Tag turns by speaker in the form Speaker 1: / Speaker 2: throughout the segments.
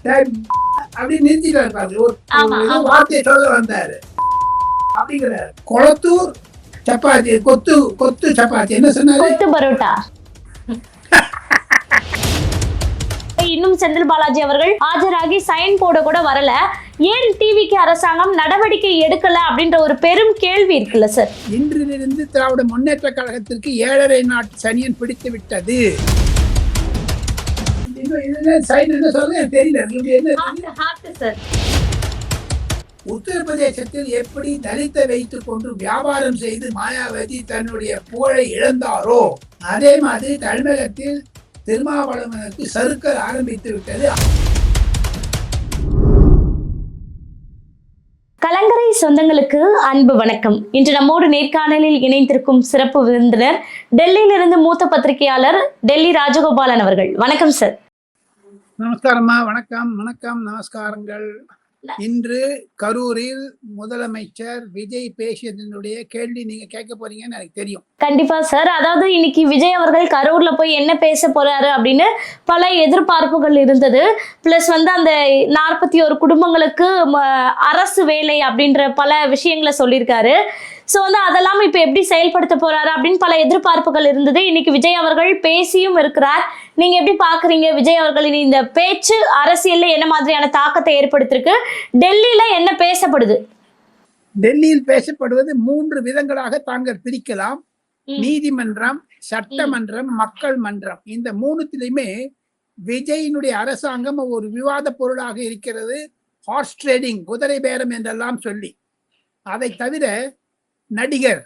Speaker 1: அப்படி நிறுத்திட்டாரு பாரு. ஒரு வார்த்தையை சொல்ல வந்தாரு அப்படிங்கிறாரு. கொளத்தூர் சப்பாத்தி, கொத்து கொத்து சப்பாத்தி, என்ன சொன்னாரு?
Speaker 2: கொத்து பரோட்டா. இன்னும் செந்தில் பாலாஜி அவர்கள் ஆஜராகி சைன் போட கூட வரல. ஏன் டிவிக்கு அரசாங்கம் நடவடிக்கை எடுக்கல அப்படின்ற ஒரு பெரும் கேள்வி இருக்குல்ல சார்.
Speaker 1: இன்றிலிருந்து திராவிட முன்னேற்ற கழகத்திற்கு 7.5 நாட்டு சனியன் பிடித்து விட்டது. உத்தரப்பிரதேசத்தில் எப்படி தலித்தை வைத்துக் கொண்டு வியாபாரம் செய்து மாயாவதி தன்னுடைய புகழை இழந்தாரோ அதே மாதிரி தமிழகத்தில் திருமாவளவனுக்கு சறுக்கல் ஆரம்பித்து விட்டது.
Speaker 2: கலங்கரை சொந்தங்களுக்கு அன்பு வணக்கம். இன்று நம்மோடு நேர்காணலில் இணைந்திருக்கும் சிறப்பு விருந்தினர் டெல்லியிலிருந்து மூத்த பத்திரிகையாளர் டெல்லி ராஜகோபாலன் அவர்கள். வணக்கம் சார்.
Speaker 1: நமஸ்காரம்மா. வணக்கம் வணக்கம், நமஸ்காரங்கள். இன்று கரூரில் முதலமைச்சர் விஜய் பேசியதனுடைய கேள்வி நீங்க கேட்க போறீங்கன்னு எனக்கு தெரியும்.
Speaker 2: கண்டிப்பா சார். அதாவது இன்னைக்கு விஜய் அவர்கள் கரூர்ல போய் என்ன பேச போறாரு அப்படின்னு பல எதிர்பார்ப்புகள் இருந்தது. பிளஸ் அந்த 41 குடும்பங்களுக்கு அரசு வேலை அப்படின்ற பல விஷயங்களை சொல்லியிருக்காரு. ஸோ அதெல்லாம் இப்போ எப்படி செயல்படுத்த போறாரு அப்படின்னு பல எதிர்பார்ப்புகள் இருந்தது. இன்னைக்கு விஜய் அவர்கள் பேசியும் இருக்கிறார். நீங்க எப்படி பாக்குறீங்க விஜய் அவர்களின் இந்த பேச்சு அரசியல்ல என்ன மாதிரியான தாக்கத்தை ஏற்படுத்திருக்கு? டெல்லியில என்ன பேசப்படுது?
Speaker 1: டெல்லியில் பேசப்படுவது 3 விதங்களாக தாங்கள் பிரிக்கலாம். நீதிமன்றம், சட்டமன்றம், மக்கள் மன்றம். இந்த 3த்திலுமே விஜயினுடைய அரசாங்கம் ஒரு விவாத பொருளாக இருக்கிறது. ஹார்ஸ் ட்ரேடிங், குதிரை பேரம் என்றெல்லாம் சொல்லி. அதை தவிர நடிகர்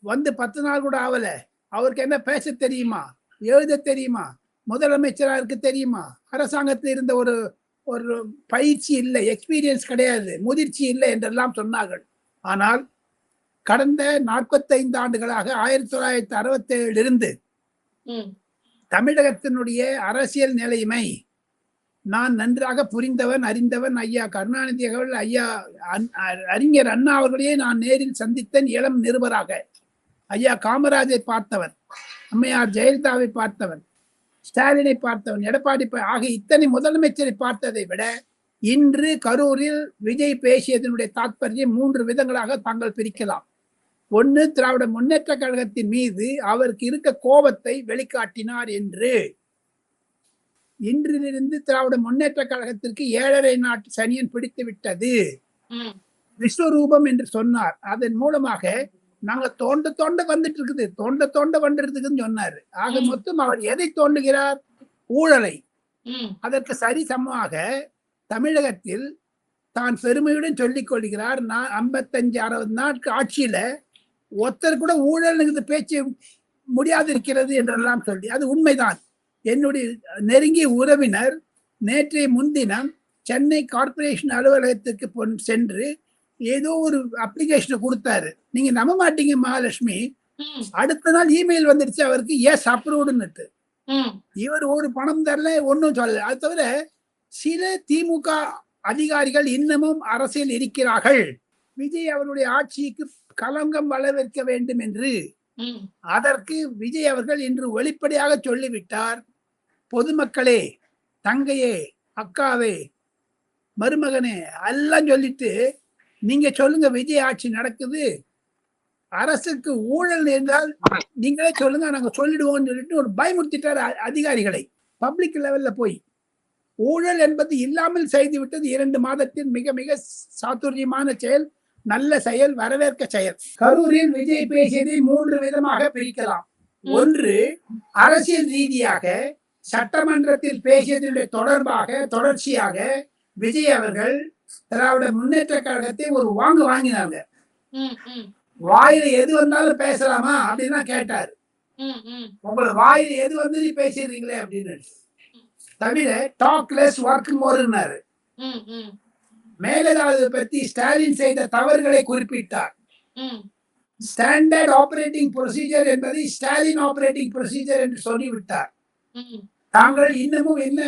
Speaker 1: 10 நாள் கூட ஆகல, அவருக்கு என்ன பேச தெரியுமா, எழுத தெரியுமா, முதலமைச்சரா இருக்கு தெரியுமா, அரசாங்கத்தில் இருந்த ஒரு பயிற்சி இல்லை, எக்ஸ்பீரியன்ஸ் கிடையாது, முதிர்ச்சி இல்லை என்றெல்லாம் சொன்னார்கள். ஆனால் கடந்த 45 ஆண்டுகளாக 1967 இருந்து தமிழகத்தினுடைய அரசியல் நிலைமை நான் நன்றாக புரிந்தவன், அறிந்தவன். ஐயா கருணாநிதி அவர்கள், ஐயா அறிஞர் அண்ணா அவர்களையே நான் நேரில் சந்தித்தேன் இளம் நிருபராக. ஐயா காமராஜை பார்த்தவன், அம்மையார் ஜெயலலிதாவை பார்த்தவன், ஸ்டாலினை பார்த்தவன், எடப்பாடி ஆகிய இத்தனை முதலமைச்சரை பார்த்ததை விட இன்று கரூரில் விஜய் பேசியதனுடைய தாற்பயம் 3 விதங்களாக தாங்கள் பிரிக்கலாம். 1, திராவிட முன்னேற்ற கழகத்தின் மீது அவருக்கு இருக்க கோபத்தை வெளிக்காட்டினார் என்று. இன்றிலிருந்து திராவிட முன்னேற்ற கழகத்திற்கு 7.5 நாட்டு சனியன் பிடித்து விட்டது, விஸ்வரூபம் என்று சொன்னார். அதன் மூலமாக நாங்க தோண்ட வந்துட்டு இருக்குது, தோண்ட வந்துருக்குன்னு சொன்னாரு. ஆக மொத்தம் அவர் எதை தோண்டுகிறார்? ஊழலை. அதற்கு சரி சமமாக தமிழகத்தில் தான் பெருமையுடன் சொல்லிக் கொள்கிறார், நான் 55-60 நாட்கள் ஆட்சியில ஒருத்தர் கூட ஊழல் பேச்சு முடியாது இருக்கிறது என்றெல்லாம் சொல்லி. அது உண்மைதான். என்னுடைய நெருங்கிய உறவினர் நேற்றைய முன்தினம் சென்னை கார்பரேஷன் அலுவலகத்துக்கு சென்று ஏதோ ஒரு அப்ளிகேஷனை கொடுத்தாரு. நீங்க நம்ப மாட்டீங்க மகாலட்சுமி, அடுத்த நாள் இமெயில் வந்துருச்சு அவருக்கு, எஸ் அப்ரூவ்டுன்னுட்டு. இவர் ஒரு பணம் தரல, ஒன்னும் சொல்லல. அது தவிர சில திமுக அதிகாரிகள் இன்னமும் அரசியல் இருக்கிறார்கள், விஜய் அவருடைய ஆட்சிக்கு களங்கம் வளர்க்க வேண்டும் என்று. அதற்கு விஜய் அவர்கள் இன்று வெளிப்படையாக சொல்லிவிட்டார், பொதுமக்களே, தங்கையே, அக்காவே, மருமகனே எல்லாம் சொல்லிட்டு நீங்க சொல்லுங்க விஜய் ஆட்சி நடக்குது, அரசுக்கு ஊழல் இருந்தால் நீங்களே சொல்லுங்க, நாங்க சொல்லிடுவோம்னு சொல்லிட்டு ஒரு பயமுறுத்திட்டார் அதிகாரிகளை. பப்ளிக் லெவல்ல போய் ஊழல் என்பது இல்லாமல் செய்து விட்டது 2 மாதத்தில் மிக மிக சாதுரியமான செயல், நல்ல செயல், வரவேற்க செயல். கரூரில் விஜய் பேசியதை 3 விதமாக பிரிக்கலாம். 1, அரசியல் ரீதியாக சட்டமன்றத்தில் பேசியதனுடைய தொடர்ச்சியாக விஜய் அவர்கள் திராவிட முன்னேற்ற கழகத்தை ஒரு வாங்கினாங்க. வாயில எது வந்தாலும் பேசலாமா அப்படின்னு கேட்டாரு. உங்களை வாயில எது வந்து பேசிடுறீங்களே அப்படின்னு. தவிர டாக் லெஸ் ஒர்க் மோர்னாரு. மேகதாது பற்றி ஸ்டாலின் செய்த தவறுகளை குறிப்பிட்டார். ஸ்டாண்டர்ட் ஆபரேட்டிங் ப்ரொசீஜர் என்பதை ஸ்டாலின் ஆபரேட்டிங் ப்ரொசீஜர் என்று சொல்லிவிட்டார். தாங்கள் இன்னமும் என்ன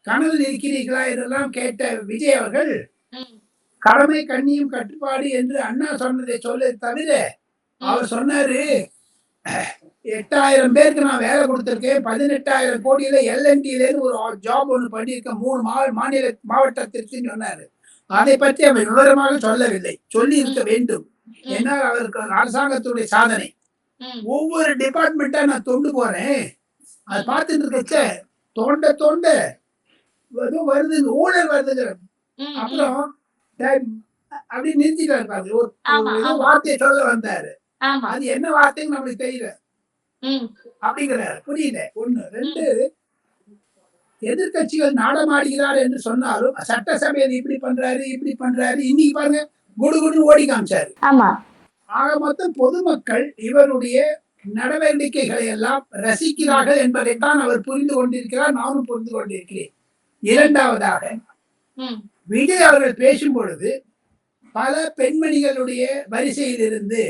Speaker 1: கனவில் இருக்கிறீர்களா என்றெல்லாம் கேட்ட விஜய் அவர்கள் கடமை கண்ணியம் கட்டுப்பாடு என்று அண்ணா சொன்னதை சொல்ல தவிர அவர் சொன்னாரு, 8,000 பேருக்கு நான் வேலை கொடுத்திருக்கேன். 18,000 கோடியில எல்என்டிலேருந்து ஒரு ஜாப் ஒண்ணு பண்ணியிருக்கேன் 3 மாவட்டத்திற்கு சொன்னாரு. அதை பற்றி அவர் விவரமாக சொல்லவில்லை. சொல்லி இருக்க வேண்டும். ஏன்னா அவருக்கு அரசாங்கத்துடைய சாதனை. ஒவ்வொரு டிபார்ட்மெண்ட்டா நான் தொண்டு போறேன். அது பார்த்துட்டு இருக்கச்ச தோண்ட ஏதோ வருது, ஊழல் வருதுங்கிற. அப்புறம் அப்படி நிறுத்திட்டாரு பாருங்க. ஒரு ஏதோ வார்த்தையை சொல்ல வந்தாரு. அது என்ன வார்த்தைன்னு நம்மளுக்கு தெரியல அப்படிங்கிறாரு. புரியல. 1. 2, எதிர்கட்சிகள் நாடமாடுகிறார் என்று சொன்னாலும் சட்டசபையில் இப்படி பண்றாரு இப்படி பண்றாரு. இன்னைக்கு பாருங்க குடுகுடு ஓடி காமிச்சாரு. ஆக மொத்தம் பொதுமக்கள் இவருடைய நடவடிக்கைகளை எல்லாம் ரசிக்கிறார்கள் என்பதைத்தான் அவர் புரிந்து கொண்டிருக்கிறார். நானும் புரிந்து கொண்டிருக்கிறேன். 2வதாக விஜய் அவர்கள் பேசும் பொழுது பல பெண்மணிகளுடைய வரிசையில் இருந்து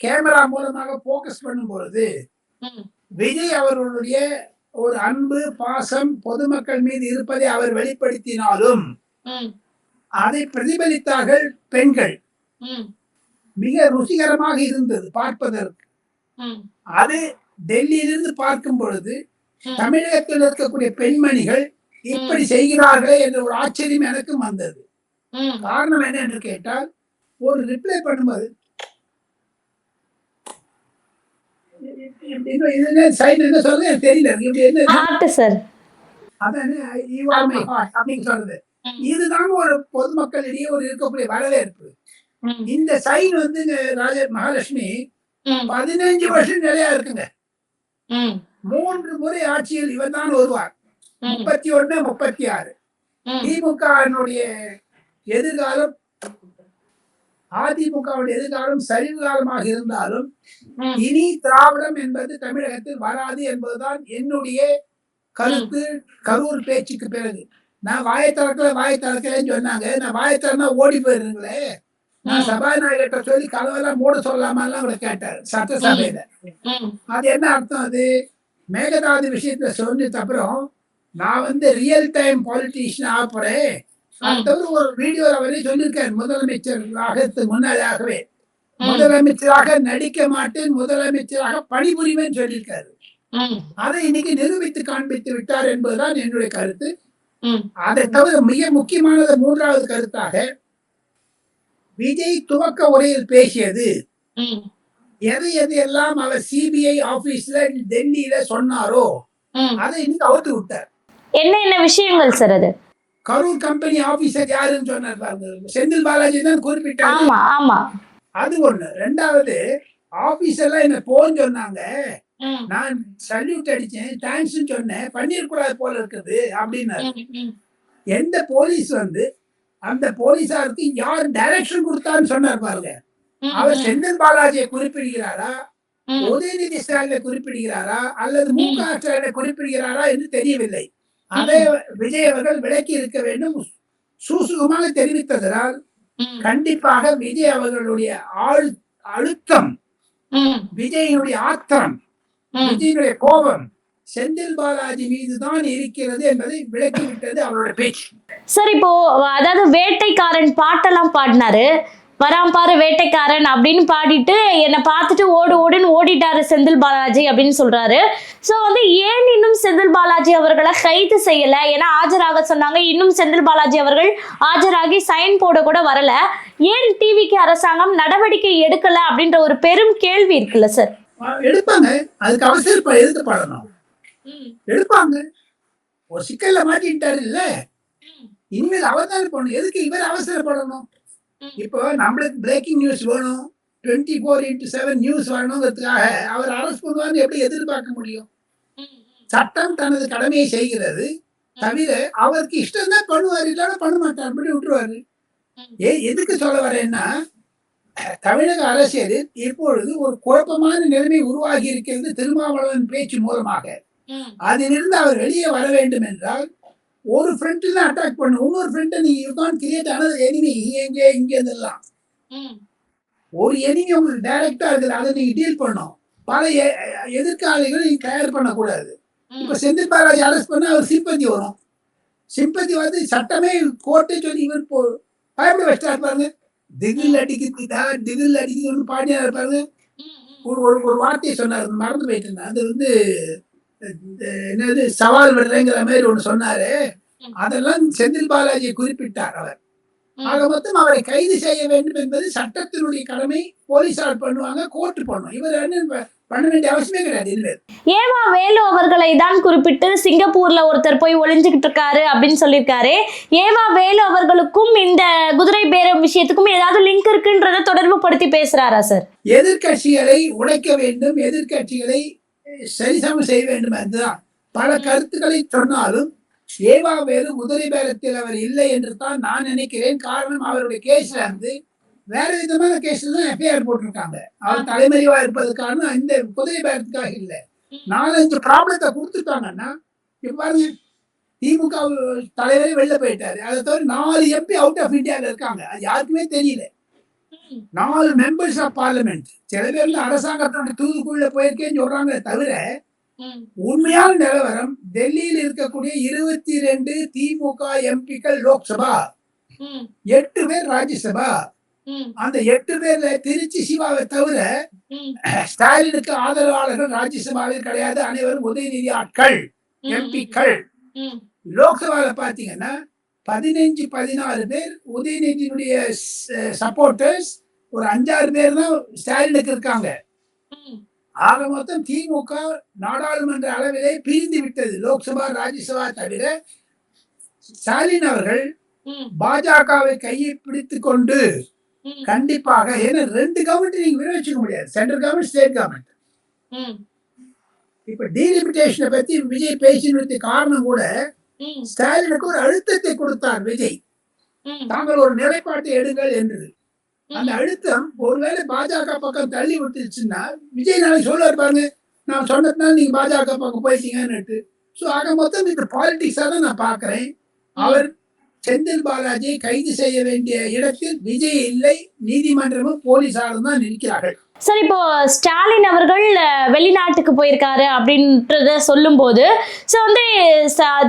Speaker 1: கேமரா மூலமாக போக்கஸ் பண்ணும் பொழுது விஜய் அவர்களுடைய ஒரு அன்பு பாசம் பொதுமக்கள் மீது இருப்பதை அவர் வெளிப்படுத்தினாலும் அதை பிரதிபலித்தார்கள் பெண்கள். மிக ருசிகரமாக இருந்தது பார்ப்பதற்கு. அது டெல்லியிலிருந்து பார்க்கும் பொழுது தமிழகத்தில் இருக்கக்கூடிய பெண்மணிகள் இப்படி செய்கிறார்களே என்ற ஒரு ஆச்சரியம் எனக்கும் வந்தது. காரணம் என்ன என்று கேட்டால், ஒரு ரிப்ளை பண்ணும்போது இதுதான் ஒரு பொதுமக்களிடையே ஒரு இருக்கக்கூடிய வரவேற்பு. இந்த சைன் வந்து மகாலட்சுமி 15 வருஷம் நிலையா இருக்குங்க. 3 முறை ஆட்சியில் இவர் தான் வருவார். 31, 36. திமுகவினுடைய எதிர்காலம், அதிமுகவுடைய எதிர்காலம் சரிவு காலமாக இருந்தாலும் இனி திராவிடம் என்பது தமிழகத்தில் வராது என்பதுதான் என்னுடைய கருத்து. கரூர் பேச்சுக்கு பிறகு நான் வாயை திறக்கலன்னு சொன்னாங்க. நான் வாயை திறந்தா ஓடி போயிருங்களே. நான் சபாநாயகர்கிட்ட சொல்லி கதவெல்லாம் மூட சொல்லாமலாம் அவரை கேட்டார் சட்டசபையில. அது என்ன அர்த்தம்? அது மேகதாது விஷயத்துல சொன்னதுக்கு அப்புறம் நான் வந்து ரியல் டைம் பாலிட்டிஷியன் ஆக போறேன். அது தவிர ஒரு வீடியோ அவரே சொல்லியிருக்காரு. முதலமைச்சராக முன்னாடியாகவே முதலமைச்சராக நடிக்க மாட்டேன், முதலமைச்சராக பணிபுரிவேன் சொல்லியிருக்காரு. அதை இன்னைக்கு நிரூபித்து காண்பித்து விட்டார் என்பதுதான் என்னுடைய கருத்து. அதை தவிர மிக முக்கியமானது 3வது கருத்தாக விஜய் துவக்க உரையில் பேசியது எதையெல்லாம் அவர் சிபிஐ ஆபீஸ்ல டெல்லியில சொன்னாரோ அதை இன்னைக்கு அவுத்து விட்டார்.
Speaker 2: என்ன விஷயங்கள் சார்? அது
Speaker 1: கரூர் கம்பெனி ஆபீசர் யாருன்னு சொன்னார், செந்தில் பாலாஜி தான் குறிப்பிட்டார். அது ஒண்ணு. 2வது, ஆபீசர்லாம் என்ன போன்னு சொன்னாங்க, நான் சல்யூட் அடிச்சேன், தேங்க்ஸ் சொன்னேன், பண்ணிருக்கூடாது போல இருக்குது அப்படின்னு. எந்த போலீஸ் வந்து அந்த போலீஸாருக்கு யார் டைரக்ஷன் கொடுத்தான்னு சொன்னார் பாருங்க. அவர் செந்தில் பாலாஜியை குறிப்பிடுகிறாரா, உதயநிதி ஸ்டாலினை குறிப்பிடுகிறாரா அல்லது முக ஸ்டாலினை குறிப்பிடுகிறாரா என்று தெரியவில்லை. அதை விஜய் அவர்கள் விளக்கி இருக்க வேண்டும். சூசுகமாக தெரிவித்ததனால் கண்டிப்பாக விஜய் அவர்களுடைய அழுத்தம், விஜயனுடைய ஆத்திரம், விஜயனுடைய கோபம் செந்தில் பாலாஜி மீதுதான் இருக்கிறது என்பதை விளக்கிவிட்டது அவருடைய பேச்சு.
Speaker 2: சார், இப்போ அதாவது வேட்டைக்காரன் பாட்டெல்லாம் பாடினாரு, வராம் பாரு வேட்டைக்காரன் அப்படின்னு பாடிட்டு என்னை பார்த்துட்டு ஓடுன்னு ஓடிட்டாரு செந்தில் பாலாஜி அப்படின்னு சொல்றாரு. ஸோ வந்து ஏன் இன்னும் செந்தில் பாலாஜி அவர்களை கைது செய்யல? ஏன்னா ஆஜராக சொன்னாங்க, இன்னும் செந்தில் பாலாஜி அவர்கள் ஆஜராகி சைன் போட கூட வரல. ஏன் டிவிக்கு அரசாங்கம் நடவடிக்கை எடுக்கல அப்படின்ற ஒரு பெரும் கேள்வி இருக்குல்ல சார்?
Speaker 1: எடுப்பாங்க, அதுக்கு அவசர எதிர்க்கப்படணும், எடுப்பாங்க. ஒரு சிக்கல்ல மாட்டிட்டாரு இல்ல, இனிமேல் அவதாரம் பண்ணணும். எதுக்கு இவர் அவசரப்படணும்? இப்போ நம்மளுக்கு பிரேக்கிங் நியூஸ் வேணும், 24x7 நியூஸ் வரணுங்கிறதுக்காக அவர் அரெஸ்ட் பண்ணுவான்னு எப்படி எதிர்பார்க்க முடியும்? சட்டம் தனது கடமையை செய்கிறது தவிர அவருக்கு இஷ்டம் தான் பண்ணுவாரு, இல்லைன்னா பண்ண மாட்டார், அப்படி விட்டுருவாரு. எதுக்கு சொல்ல வரேன்னா, தமிழக அரசியலில் இப்பொழுது ஒரு குழப்பமான நிலைமை உருவாகி இருக்கிறது திருமாவளவன் பேச்சு மூலமாக. அதிலிருந்து அவர் வெளியே வர வேண்டும் என்றால் ஒரு ஃப்ரண்ட்ல அட்டாக் பண்ணும், இன்னொரு ஃப்ரண்ட் நீங்க you can't create another enemy இங்க இதெல்லாம். ஒரு எனிமி உங்களுக்கு டைரக்டா இருக்குது, அதை நீங்க டீல் பண்ணும். பல எதிர்காலிகளை நீங்க தயார் பண்ணக்கூடாது. இப்ப செந்தில் பாலாஜி அரெஸ்ட் பண்ணா அவர் சிம்பத்தி வரும். சிம்பத்தி வந்து சட்டமே கோர்ட்டே சொல்லி இவர் பயப்பட வச்சா இருப்பாருங்க. திகில் அடிக்குதுன்னு பாடியா இருப்பாரு. ஒரு வார்த்தையை சொன்னார், மறந்து போயிட்டு. அது வந்து என்னது சவால் விடுறேங்கிற மாதிரி ஒண்ணு சொன்னாரு. அதெல்லாம் செந்தில் பாலாஜியை குறிப்பிட்டார் அவர். ஆக மொத்தம் அவரை கைது செய்ய வேண்டும் என்பது சட்டத்தினுடைய கடமை. போலீசார் பண்ணுவாங்க, கோர்ட் பண்ணும். இவர் என்ன பண்ண வேண்டிய அவசியமே கிடையாது.
Speaker 2: ஏவா வேலு அவர்களை தான் குறிப்பிட்டு சிங்கப்பூர்ல ஒருத்தர் போய் ஒளிஞ்சுக்கிட்டு இருக்காரு அப்படின்னு சொல்லியிருக்காரு. ஏவா வேலு அவர்களுக்கும் இந்த குதிரை பேரம் விஷயத்துக்கும் ஏதாவது லிங்க் இருக்குன்றத தொடர்பு படுத்தி பேசுறாரா சார்?
Speaker 1: எதிர்கட்சிகளை உடைக்க வேண்டும், எதிர்கட்சிகளை சரிசமம் செய்ய வேண்டும் என்றுதான் பல கருத்துக்களை சொன்னாலும் ஏவா வேலு குதிரை பேரத்தில் அவர் இல்லை என்று தான் நான் நினைக்கிறேன். காரணம், அவருடைய கேஸ்ல இருந்து வேற விதமான கேஸ்ல தான் எஃப்ஐஆர் போட்டிருக்காங்க. அவர் தலைமறைவா இருப்பதற்கான இந்த குதிரை பேரத்துக்காக இல்லை. 4-5 ப்ராப்ளத்தை கொடுத்துட்டாங்கன்னா, இப்ப பாருங்க, திமுக தலைவரே வெளில போயிட்டாரு. அதை தவிர 4 எம்பி அவுட் ஆஃப் இந்தியால இருக்காங்க. அது யாருக்குமே தெரியல. 4 மெம்பர்ஸ் ஆஃப் பார்லிமெண்ட். சில பேர்ல அரசாங்கத்தோட தூதுக்குள்ள போயிருக்கேன்னு சொல்றாங்க. தவிர உண்மையான நிலவரம், டெல்லியில் இருக்கக்கூடிய 22 திமுக எம்பிக்கள் லோக்சபா, 8 பேர் ராஜ்யசபா. அந்த 8 பேர்ல திருச்சி சிவாவை தவிர ஸ்டாலினுக்கு ஆதரவாளர்கள் ராஜ்யசபாவில் கிடையாது. அனைவரும் உதயநிதி ஆட்கள், எம்பிக்கள். லோக்சபால பாத்தீங்கன்னா 15-16 பேர் உதயநிதியினுடைய சப்போர்டர்ஸ், ஒரு 5-6 பேர் தான் ஸ்டாலினுக்கு இருக்காங்க. ஆக மொத்தம் திமுக நாடாளுமன்ற அளவிலே பிரிந்து விட்டது. லோக்சபா, ராஜ்யசபா தவிர ஸ்டாலின் அவர்கள் பாஜகவை கையை பிடித்துக் கொண்டு கண்டிப்பாக, ஏன்னா 2 கவர்மெண்ட் நீங்க விளைவிச்சுக்க முடியாது, சென்ட்ரல் கவர்மெண்ட், ஸ்டேட் கவர்மெண்ட். இப்ப டீலிமிட்டேஷனை பத்தி விஜய் பேசினது காரணம் கூட ஸ்டாலினுக்கு ஒரு அழுத்தத்தை கொடுத்தார் விஜய். தாங்கள் ஒரு நிலைப்பாட்டை எடுங்கள் என்று. அந்த அழுத்தம் ஒருவேளை பாஜக பக்கம் தள்ளி விட்டுச்சுன்னா விஜய் நாளைக்கு சொல்லுவார், பாருங்க நான் சொன்னதுனால நீங்க பாஜக பக்கம் போயிட்டீங்கன்னு. ஸோ ஆக மொத்தம் இந்த பாலிடிக்ஸா தான் நான் பாக்குறேன். அவர் செந்தில் பாலாஜியை கைது செய்ய வேண்டிய இடத்தில் விஜய் இல்லை, நீதிமன்றமும் போலீசாரும் தான் நிற்கிறார்கள்.
Speaker 2: சார், இப்போ ஸ்டாலின் அவர்கள் வெளிநாட்டுக்கு போயிருக்காரு அப்படின்றத சொல்லும் போது வந்து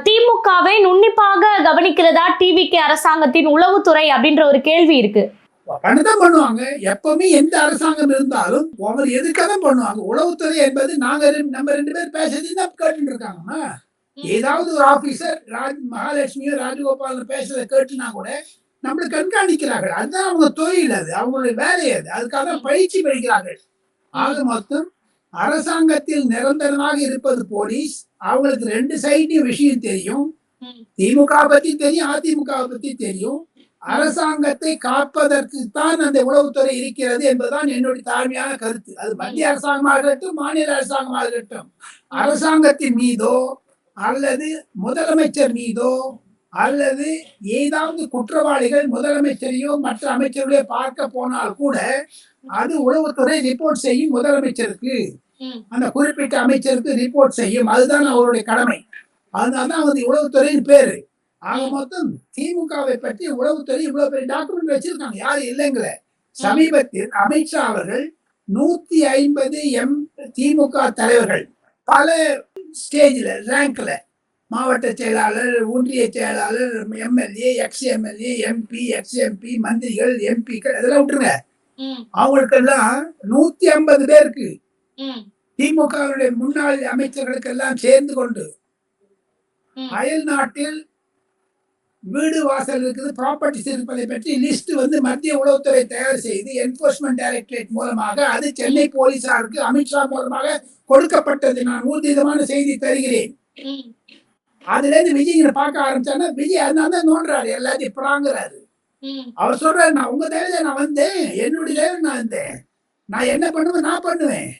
Speaker 2: திமுகவை நுண்ணிப்பாக கவனிக்கிறதா டிவிக்கு அரசாங்கத்தின் உளவுத்துறை அப்படின்ற ஒரு கேள்வி இருக்கு.
Speaker 1: பண்ணதான் பண்ணுவாங்க. எப்பவுமே எந்த அரசாங்கம் இருந்தாலும் அவர் எதுக்காக பண்ணுவாங்க. உளவுத்துறை என்பது நம்ம 2 பேர் பேசுறதுதான் கேட்டு இருக்காங்கம்மா. ஏதாவது ஒரு ஆபீசர் மகாலட்சுமியோ ராஜகோபாலன் பேசுறதை கேட்டுனா கூட நம்மளை கண்காணிக்கிறார்கள். அதுதான் அவங்க தொழில், அது அவங்களுடைய வேலை, அதுக்காக பயிற்சி பெறுகிறார்கள். ஆக மொத்தம் அரசாங்கத்தில் நிரந்தரமாக இருப்பது போலீஸ். அவங்களுக்கு 2 சைட்லயும் விஷயம் தெரியும். திமுக பத்தி தெரியும், அதிமுக பத்தி தெரியும். அரசாங்கத்தை காப்பதற்கு தான் அந்த உளவுத்துறை இருக்கிறது என்பதுதான் என்னுடைய தாழ்மையான கருத்து. அது மத்திய அரசாங்கமாக இருக்கட்டும், மாநில அரசாங்கமாக இருக்கட்டும், அரசாங்கத்தின் மீதோ அல்லது முதலமைச்சர் மீதோ அல்லது ஏதாவது குற்றவாளிகள் முதலமைச்சரையோ மற்ற அமைச்சர்களையோ பார்க்க போனால் கூட அது உளவுத்துறை ரிப்போர்ட் செய்யும் முதலமைச்சருக்கு, அந்த குறிப்பிட்ட அமைச்சருக்கு ரிப்போர்ட் செய்யும். அதுதான் அவருடைய கடமை. அதனால்தான் வந்து உளவுத்துறையின் பேரு. ஆக மொத்தம் திமுகவை பற்றி உளவுத்துறை இவ்வளவு பெரிய டாக்குமெண்ட் வச்சிருக்காங்க, யாரும் இல்லைங்கிற. சமீபத்தில் அமித்ஷா அவர்கள் 150 திமுக தலைவர்கள் பல ஸ்டேஜ்ல, ரேங்க்ல, மாவட்ட செயலாளர், ஒன்றிய செயலாளர், MLA, ex MLA, MP, ex MP, மந்திரிகள், எம்பிக்கள், அதெல்லாம் விட்டுருங்க. அவங்களுக்கெல்லாம் 150 பேருக்கு திமுகவுடைய முன்னாள் அமைச்சர்களுக்கு எல்லாம் சேர்ந்து கொண்டு அயல் நாட்டில் வீடு வாசல் இருக்குது, ப்ராப்பர்ட்டிஸ் இருப்பதை பற்றி லிஸ்ட் வந்து மத்திய உளவுத்துறை தயார் செய்து என்போர்ஸ்மெண்ட் டைரக்டரேட் மூலமாக அது சென்னை போலீசாருக்கு அமித்ஷா மூலமாக கொடுக்கப்பட்டது. நான் ஊர்ஜிதமான செய்தி தருகிறேன். அதுல இருந்து விஜய் பார்க்க ஆரம்பிச்சாருன்னா விஜய் அதனால நோன்றாரு, எல்லாத்தையும் புறாங்கிறாரு. அவர் சொல்றாரு, நான் உங்க தேவையில நான் வந்தேன், என்னுடைய தேவை நான் வந்தேன், நான் என்ன பண்ணுவேன், நான் பண்ணுவேன்,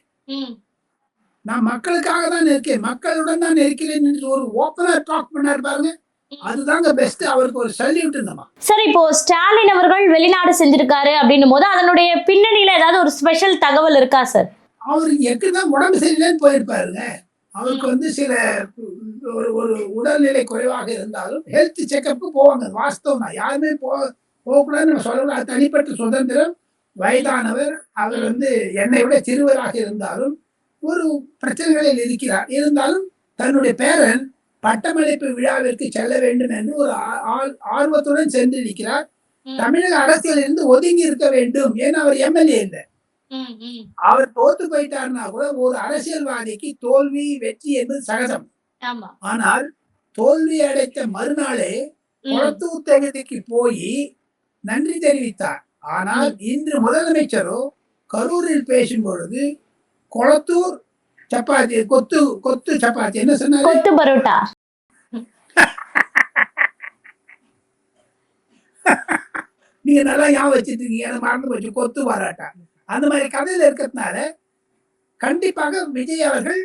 Speaker 1: நான் மக்களுக்காக தான் இருக்கேன், மக்களுடன் தான் இருக்கிறேன் என்று ஒரு ஓப்பனா டாக் பண்ணாரு பாருங்க. அதுதாங்க பெஸ்ட். அவருக்கு ஒரு சல்யூட் இருந்தமா.
Speaker 2: சார், இப்போ ஸ்டாலின் அவர்கள் வெளிநாடு செஞ்சிருக்காரு அப்படின்னும் போது அதனுடைய பின்னணியில ஏதாவது ஒரு ஸ்பெஷல் தகவல் இருக்கா சார்?
Speaker 1: அவருக்கு எப்படிதான் உடம்பு சரியில்லைன்னு போயிருப்பாருங்க. அவருக்கு வந்து சில ஒரு உடல்நிலை குறைவாக இருந்தாலும் ஹெல்த் செக்அப்க்கு போவாங்க. வாஸ்தவம் தான், யாருமே போகக்கூடாதுன்னு சொல்லலாம். அது தனிப்பட்ட சுதந்திரம். வயதானவர், அவர் வந்து என்னை விட சிறுவராக இருந்தாலும் ஒரு பிரச்சனைகளில் இருக்கிறார். இருந்தாலும் தன்னுடைய பேரன் பட்டமளிப்பு விழாவிற்கு செல்ல வேண்டும் என்று ஒரு ஆர்வத்துடன் சென்றிருக்கிறார். தமிழக அரசியல் இருந்து ஒதுங்கி இருக்க வேண்டும். ஏன்னா அவர் எம்எல்ஏ இல்லை, அவர் தோத்து போயிட்டாருன்னா கூட ஒரு அரசியல்வாதிக்கு தோல்வி வெற்றி என்பது சகஜம். ஆனால் தோல்வி அடைத்த மறுநாளே கொளத்தூர் தொகுதிக்கு போய் நன்றி தெரிவித்தார். ஆனால் இன்று முதலமைச்சரோ கரூரில் பேசும் பொழுது கொளத்தூர் சப்பாத்தி கொத்து சப்பாத்தி என்ன சொன்னாரு,
Speaker 2: கொத்து பரோட்டா.
Speaker 1: நீங்க நல்லா ஞாபகம் வச்சுட்டு இருக்கீங்க, எனக்கு மறந்து போச்சு, கொத்து பரோட்டா. அந்த மாதிரி கதையில இருக்கிறதுனால கண்டிப்பாக விஜய் அவர்கள்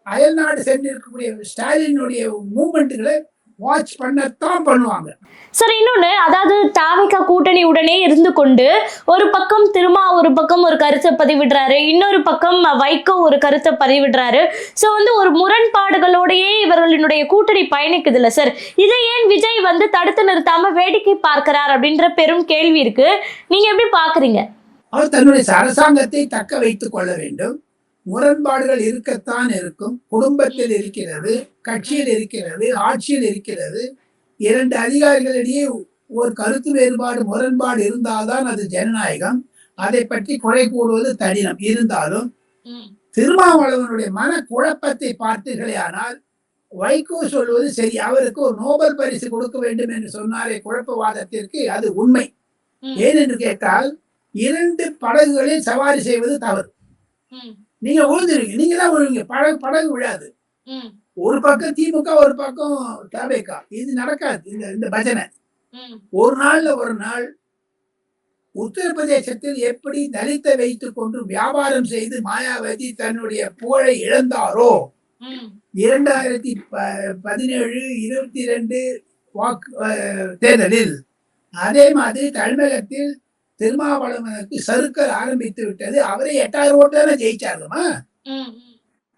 Speaker 1: அயல்நாடு சென்றிருக்கக்கூடிய ஸ்டாலினுடைய மூவ்மெண்ட்டுகளை வாட்ச் பண்ணத்தான் பண்ணுவாங்க.
Speaker 2: சார் இன்னொன்னு, அதாவது தாவிக கூட்டணி உடனே இருந்து கொண்டு ஒரு பக்கம் திருமா ஒரு பக்கம் ஒரு கருத்தை பதிவிடுறாரு, இன்னொரு பக்கம் வைகோ ஒரு கருத்தை பதிவிடுறாரு. ஸோ வந்து ஒரு முரண்பாடுகளோடையே இவர்களினுடைய கூட்டணி பயணிக்குது இல்ல சார், இதை ஏன் விஜய் வந்து தடுத்து நிறுத்தாம வேடிக்கை பார்க்கிறார் அப்படின்ற பெரும் கேள்வி இருக்கு. நீங்க எப்படி பாக்குறீங்க?
Speaker 1: அவர் தன்னுடைய அரசாங்கத்தை தக்க வைத்துக் கொள்ள வேண்டும். முரண்பாடுகள் இருக்கத்தான் இருக்கும். குடும்பத்தில் இருக்கிறது, கட்சியில் இருக்கிறது, ஆட்சியில் இருக்கிறது. இரண்டு அதிகாரிகளிடையே ஒரு கருத்து வேறுபாடு முரண்பாடு இருந்தால்தான் அது ஜனநாயகம். அதை பற்றி குறை கூறுவது தடினம். இருந்தாலும் திருமாவளவனுடைய மன குழப்பத்தை பார்த்தீர்களே ஆனால் வைகோ சொல்வது சரி. அவருக்கு ஒரு நோபல் பரிசு கொடுக்க வேண்டும் என்று சொன்னாரே குழப்பவாதத்திற்கு, அது உண்மை. ஏனென்று கேட்டால் இரண்டு படகுகளில் சவாரி செய்வது தவறு. நீங்க விழுந்துருவீங்க, நீங்க தான் விழுவீங்க, படகு விழாது. ஒரு பக்கம் திமுக, ஒரு பக்கம் தவேக. இது நடக்காது. இந்த பஜனை ஒரு நாள் உத்தரப்பிரதேசத்தில் எப்படி தலித்தை வைத்துக் கொண்டு வியாபாரம் செய்து மாயாவதி தன்னுடைய புகழை இழந்தாரோ 2017, 22 வாக்கு தேர்தலில், அதே மாதிரி தமிழகத்தில் திருமாவளவனுக்கு சறுக்கல் ஆரம்பித்து விட்டது. அவரே 8000 ஓட்டு தானே ஜெயிச்சாருமா.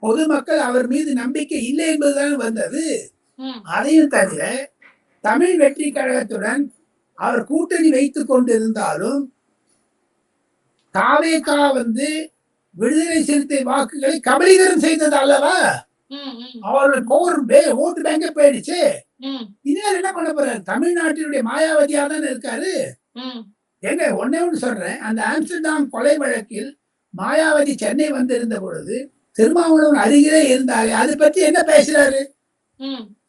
Speaker 1: பொதுமக்கள் அவர் மீது நம்பிக்கை இல்லை என்பதுதான் வந்தது. அதையும் தவிர தமிழ் வெற்றி கழகத்துடன் அவர் கூட்டணி வைத்துக் கொண்டிருந்தாலும் தாவேகா விடுதலை சிறுத்தை வாக்குகளை கபலீகரம் செய்தது அல்லவா. அவர்கள் ஓட்டு பேங்க போயிடுச்சு. இனிமேல் என்ன பண்ண போறாரு? தமிழ்நாட்டினுடைய மாயாவதியா தானே இருக்காரு. எங்க ஒன்னே ஒன்று சொல்றேன், அந்த ஆம்ஸ்டர்டாம் கொலை வழக்கில் மாயாவதி சென்னை வந்திருந்த பொழுது திருமாவளவன் அருகிலே இருந்தாரு. அதை பற்றி என்ன பேசுறாரு?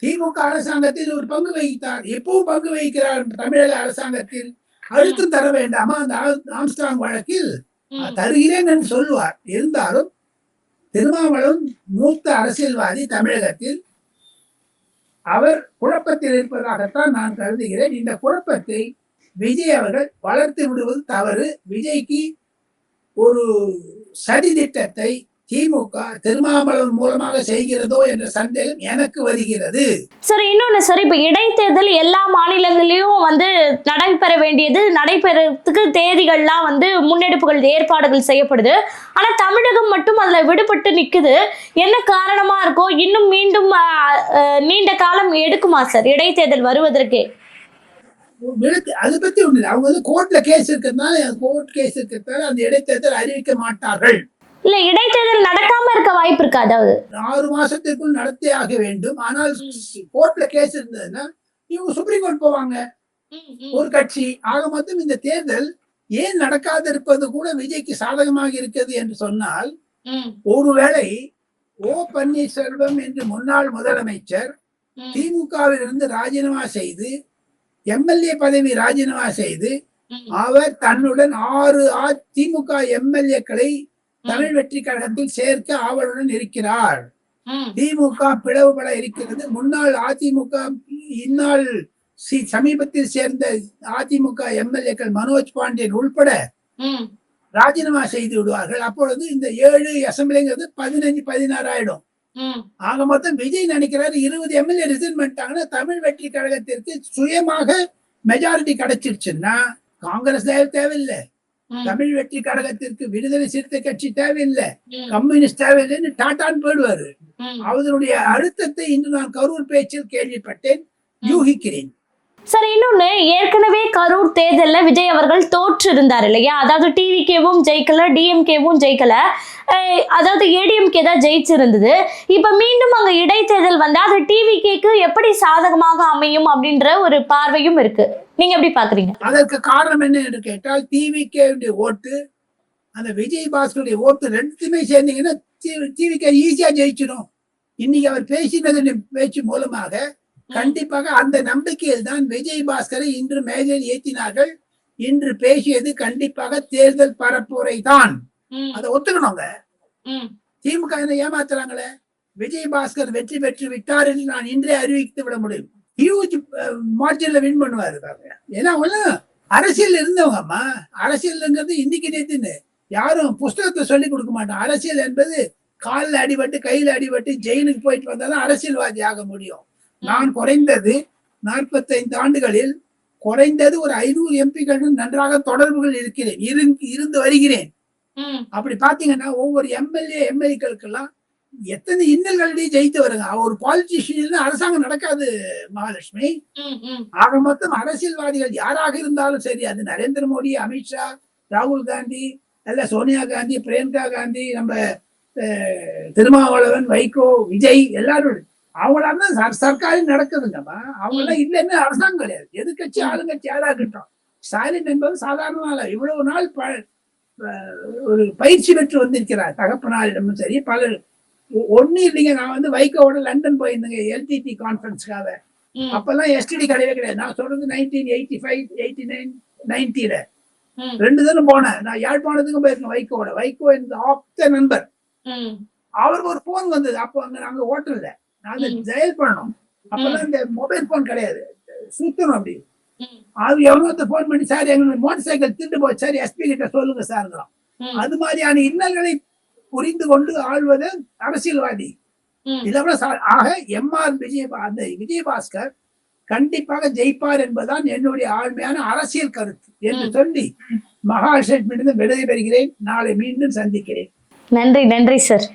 Speaker 1: திமுக அரசாங்கத்தில் ஒரு பங்கு வகித்தார், எப்பவும் பங்கு வகிக்கிறார் தமிழக அரசாங்கத்தில், அழுத்தம் தர வேண்டாமா அந்த ஆம்ஸ்டாங் வழக்கில்? தருகிறேன் என்று சொல்லுவார். இருந்தாலும் திருமாவளவன் மூத்த அரசியல்வாதி தமிழகத்தில், அவர் குழப்பத்தில் இருப்பதாகத்தான் நான் கருதுகிறேன். இந்த குழப்பத்தை விஜய் அவர்கள் வளர்த்து விடுவது தவறு. விஜய்க்கு ஒரு சதி திட்டத்தை திமுக திருமாவளவன் மூலமாக செய்கிறதோ என்ற சந்தேகம் எனக்கு வருகிறது.
Speaker 2: சார் இன்னொன்னு சார், இப்ப இடைத்தேர்தல் எல்லா மாநிலங்களிலும் நடைபெற வேண்டியது, நடைபெறத்துக்கு தேதிகள்லாம் முன்னெடுப்புகள் ஏற்பாடுகள் செய்யப்படுது. ஆனா தமிழகம் மட்டும் அதுல விடுபட்டு நிக்குது. என்ன காரணமா இருக்கோ? இன்னும் மீண்டும் நீண்ட காலம் எடுக்குமா சார் இடைத்தேர்தல் வருவதற்கு?
Speaker 1: அதை பத்தி ஒண்ணு, அவங்க கோர்ட்ல கேஸ் இருக்கிறதுனால, கோர்ட் கேஸ் இருக்கிறதுனால அந்த இடைத்தேர்தல் அறிவிக்க மாட்டார்கள்.
Speaker 2: இல்ல இடைத்தேர்தல் நடக்காம இருக்க வாய்ப்பு இருக்கு. அதாவது
Speaker 1: 6 மாசத்திற்குள் நடத்தி ஆக வேண்டும். ஆனால் கோர்ட்ல கேஸ் இருந்ததுன்னா இவங்க சுப்ரீம் கோர்ட் போவாங்க, ஒரு கட்சி. ஆக மொத்தம் இந்த தேர்தல் ஏன் நடக்காது இருப்பது கூட விஜய்க்கு சாதகமாக இருக்கிறது என்று சொன்னால், ஒருவேளை ஓ பன்னீர்செல்வம் என்று முன்னாள் முதலமைச்சர் திமுகவில் இருந்து ராஜினாமா செய்து, எம்எல்ஏ பதவி ராஜினாமா செய்து, அவர் தன்னுடன் 6 திமுக எம்எல்ஏக்களை தமிழ் வெற்றி கழகத்தில் சேர்க்க ஆவலுடன் இருக்கிறார். திமுக பிளவுபட இருக்கிறது. முன்னாள் அதிமுக, இந்நாள் சமீபத்தில் சேர்ந்த அதிமுக எம்எல்ஏக்கள் மனோஜ் பாண்டியன் உள்பட ராஜினாமா செய்து விடுவார்கள். அப்பொழுது இந்த 7 அசம்பிளிங்கிறது 15, 16 ஆயிடும். ஆக மொத்தம் விஜய் நினைக்கிறாரு 20 எம்எல்ஏ ரிசைன் பண்ணிட்டாங்கன்னா தமிழ் வெற்றி கழகத்திற்கு சுயமாக மெஜாரிட்டி கிடைச்சிருச்சுன்னா காங்கிரஸ் தேவையில்லை, தமிழ் வெற்றி கழகத்திற்கு விடுதலை சிறுத்தை கட்சி தேவையில்லை, கம்யூனிஸ்ட் தேவையில்லைன்னு டாட்டான்னு போயிடுவாரு. அவருடைய அழுத்தத்தை இன்று நான் கரூர் பேச்சில் கேள்விப்பட்டேன், யூகிக்கிறேன்.
Speaker 2: சார் இன்னொன்னு, ஏற்கனவே கரூர் தேர்தல்ல விஜய் அவர்கள் தோற்று இருந்தார் இல்லையா? அதாவது டிவிகேவும் ஜெயிக்கல, டிஎம்கேவும் ஜெயிக்கல, அதாவது ஏடிஎம்கே தான் ஜெயிச்சிருந்தது. இப்ப மீண்டும் அங்க இடைத்தேர்தல் வந்தா அது டிவிகேக்கு எப்படி சாதகமாக அமையும் அப்படின்ற ஒரு பார்வையும் இருக்கு. நீங்க எப்படி பாக்குறீங்க?
Speaker 1: அதற்கு காரணம் என்ன என்று கேட்டால், டிவிகே ஓட்டு அந்த விஜய் பாஸ்கருடைய ஓட்டு ரெண்டுத்துமே சேர்ந்தீங்கன்னா டிவிக்கு ஈஸியா ஜெயிச்சிடும். இன்னைக்கு அவர் பேசினது பேச்சு மூலமாக கண்டிப்பாக அந்த நம்பிக்கையில் தான் விஜய் பாஸ்கரை இன்று மேஜையில் ஏற்றினார்கள். இன்று பேசியது கண்டிப்பாக தேர்தல் பரப்புரை தான். அதை ஒத்துக்கணுங்க. திமுக ஏமாத்துறாங்களே. விஜய் பாஸ்கர் வெற்றி பெற்று விட்டார் என்று நான் இன்றே அறிவித்து விட முடியும். ஹியூஜ் மார்ஜின்ல வின் பண்ணுவாரு. ஏன்னா அரசியல் இருந்தவங்கம்மா. அரசியல்ங்கிறது இன்னைக்கு நேத்துன்னு யாரும் புஸ்தகத்தை சொல்லி கொடுக்க மாட்டோம். அரசியல் என்பது காலில் அடிபட்டு கையில அடிபட்டு ஜெயிலுக்கு போயிட்டு வந்தாதான் அரசியல்வாதி ஆக முடியும். நான் குறைந்தது 45 ஆண்டுகளில் குறைந்தது ஒரு 500 எம்பிக்கள் நன்றாக தொடர்புகள் இருக்கிறேன், இருந்து வருகிறேன். அப்படி பாத்தீங்கன்னா ஒவ்வொரு எம்எல்ஏக்களுக்கெல்லாம் எத்தனை இன்னல்களிடையே ஜெயித்து வருங்க. ஒரு பாலிட்டிஷியன் அரசாங்கம் நடக்காது மகாலட்சுமி. ஆக மொத்தம் அரசியல்வாதிகள் யாராக இருந்தாலும் சரி, அது நரேந்திர மோடி, அமித்ஷா, ராகுல் காந்தி, அல்ல சோனியா காந்தி, பிரியங்கா காந்தி, நம்ம திருமாவளவன், வைகோ, விஜய், எல்லாரும் அவங்களாம் சர்க்காரில் நடக்குதுங்கம்மா. அவங்களாம் இல்லைன்னு அரசாங்கம் கிடையாது. எதிர்கட்சி ஆளுங்கட்சி யாராகட்டும். ஸ்டாலின் என்பது சாதாரண இவ்வளவு நாள் ஒரு பயிற்சி பெற்று வந்திருக்கிறார் தகப்பனாரிடமும் சரி. பலர் ஒண்ணு இல்லைங்க. நான் வைகோவோட லண்டன் போயிருந்தேங்க எல்டிடி கான்பரன்ஸ்க்காக. அப்பெல்லாம் எஸ்டிடி கிடையவே கிடையாது. நான் சொல்றது 1985, 89, 90ல 2 தினம் போனேன். நான் யாழ்ப்பாணத்துக்கும் போயிருக்கேன் வைகோவோட. வைகோ என்ற ஆப்த நண்பர். அவருக்கு ஒரு போன் வந்தது. அப்போ நாங்க ஹோட்டல்ல நாங்க ஜெயல் பண்ணோம். அப்பெல்லாம் இந்த மொபைல் போன் கிடையாது, சுத்தணும் அப்படி. அது எவ்வளவு போன் பண்ணி, சார் எங்களுக்கு மோட்டர் சைக்கிள் திண்டு போச்சு சார், எஸ்பி கிட்ட சொல்லுங்க சாருங்கிறோம். அது மாதிரியான இன்னல்களை புரிந்து கொண்டு ஆள்வது அரசியல்வாதி. ஆக எம்ஆர் விஜயபாஸ்கர் கண்டிப்பாக ஜெயிப்பார் என்பதுதான் என்னுடைய ஆழ்மையான அரசியல் கருத்து என்று சொல்லி மகாலட்சுமியிடம் விடைபெறுகிறேன். நாளை மீண்டும் சந்திக்கிறேன்.
Speaker 2: நன்றி சார்.